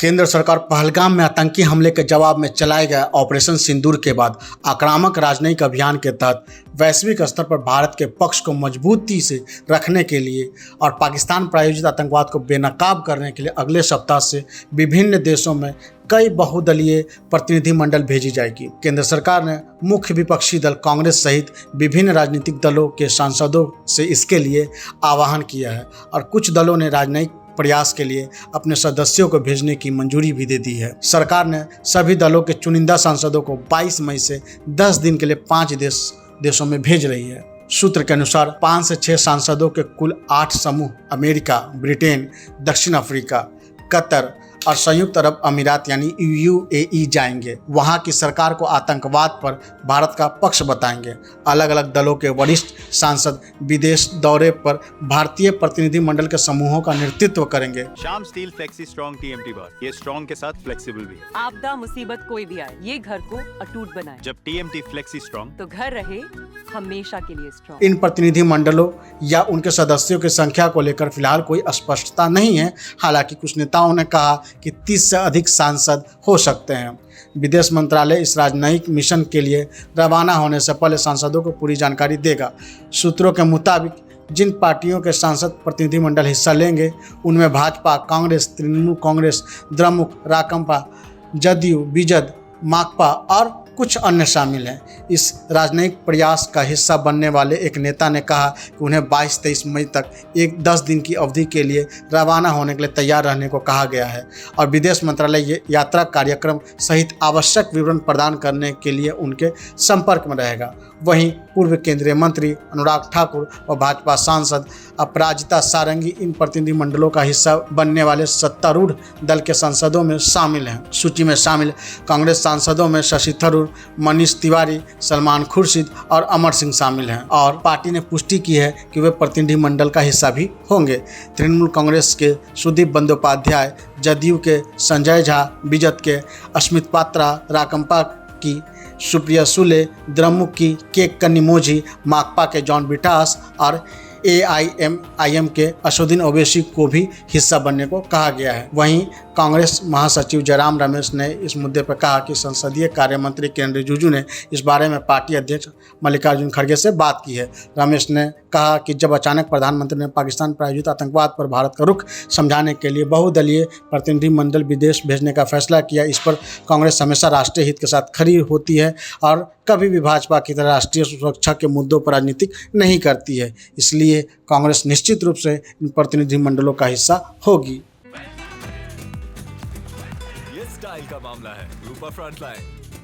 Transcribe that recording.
केंद्र सरकार पहलगाम में आतंकी हमले के जवाब में चलाए गए ऑपरेशन सिंदूर के बाद आक्रामक राजनयिक अभियान के तहत वैश्विक स्तर पर भारत के पक्ष को मजबूती से रखने के लिए और पाकिस्तान प्रायोजित आतंकवाद को बेनकाब करने के लिए अगले सप्ताह से विभिन्न देशों में कई बहुदलीय प्रतिनिधिमंडल भेजी जाएगी। केंद्र सरकार ने मुख्य विपक्षी दल कांग्रेस सहित विभिन्न राजनीतिक दलों के सांसदों से इसके लिए आह्वान किया है और कुछ दलों ने राजनयिक प्रयास के लिए अपने सदस्यों को भेजने की मंजूरी भी दे दी है। सरकार ने सभी दलों के चुनिंदा सांसदों को 22 मई से 10 दिन के लिए 5 देशों में भेज रही है। सूत्र के अनुसार 5 से 6 सांसदों के कुल 8 समूह अमेरिका, ब्रिटेन, दक्षिण अफ्रीका, कतर और संयुक्त अरब अमीरात यानी UAE जाएंगे। वहां की सरकार को आतंकवाद पर भारत का पक्ष बताएंगे। अलग अलग दलों के वरिष्ठ सांसद विदेश दौरे पर भारतीय प्रतिनिधिमंडल के समूहों का नेतृत्व करेंगे। शाम स्टील फ्लेक्सी स्ट्रॉन्ग TMT बार, ये स्ट्रॉन्ग के साथ फ्लेक्सिबल भी है। आपदा मुसीबत कोई भी आए, ये घर को अटूट बनाए। जब TMT फ्लेक्सी स्ट्रॉन्ग तो घर रहे हमेशा के लिए स्ट्रॉन्ग। इन प्रतिनिधिमंडलों या उनके सदस्यों की संख्या को लेकर फिलहाल कोई स्पष्टता नहीं है। हालांकि कुछ नेताओं ने कहा कि 30 से अधिक सांसद हो सकते हैं। विदेश मंत्रालय इस राजनयिक मिशन के लिए रवाना होने से पहले सांसदों को पूरी जानकारी देगा। सूत्रों के मुताबिक जिन पार्टियों के सांसद प्रतिनिधिमंडल हिस्सा लेंगे उनमें भाजपा, कांग्रेस, तृणमूल कांग्रेस, द्रमुक, राकांपा, जदयू, बीजेड, माकपा और कुछ अन्य शामिल हैं। इस राजनयिक प्रयास का हिस्सा बनने वाले एक नेता ने कहा कि उन्हें 22-23 मई तक 10 दिन की अवधि के लिए रवाना होने के लिए तैयार रहने को कहा गया है और विदेश मंत्रालय यात्रा कार्यक्रम सहित आवश्यक विवरण प्रदान करने के लिए उनके संपर्क में रहेगा। वहीं पूर्व केंद्रीय मंत्री अनुराग ठाकुर और भाजपा सांसद अपराजिता सारंगी इन प्रतिनिधिमंडलों का हिस्सा बनने वाले सत्तारूढ़ दल के सांसदों में शामिल हैं। सूची में शामिल कांग्रेस सांसदों में शशि थरूर, मनीष तिवारी, सलमान खुर्शीद और अमर सिंह शामिल हैं और पार्टी ने पुष्टि की है कि वे प्रतिनिधिमंडल का हिस्सा भी होंगे। तृणमूल कांग्रेस के सुदीप बंदोपाध्याय, जदयू के संजय झा, बीजेड के अस्मित पात्रा, राकांपा की सुप्रिया सुले, द्रमुक की के कन्निमोझी, माकपा के जॉन बिटास और AIMIM के असुद्दीन ओवैसी को भी हिस्सा बनने को कहा गया है। वहीं कांग्रेस महासचिव जयराम रमेश ने इस मुद्दे पर कहा कि संसदीय कार्य मंत्री किरेन रिजिजू ने इस बारे में पार्टी अध्यक्ष मल्लिकार्जुन खड़गे से बात की है। रमेश ने कहा कि जब अचानक प्रधानमंत्री ने पाकिस्तान प्रायोजित आतंकवाद पर भारत का रुख समझाने के लिए बहुदलीय प्रतिनिधिमंडल विदेश भेजने का फैसला किया, इस पर कांग्रेस हमेशा राष्ट्रीय हित के साथ खड़ी होती है और कभी भी भाजपा की तरह राष्ट्रीय सुरक्षा के मुद्दों पर राजनीति नहीं करती है। इसलिए कांग्रेस निश्चित रूप से इन प्रतिनिधिमंडलों का हिस्सा होगी। ये स्टाइल का मामला है, रूपा फ्रंटलाइन।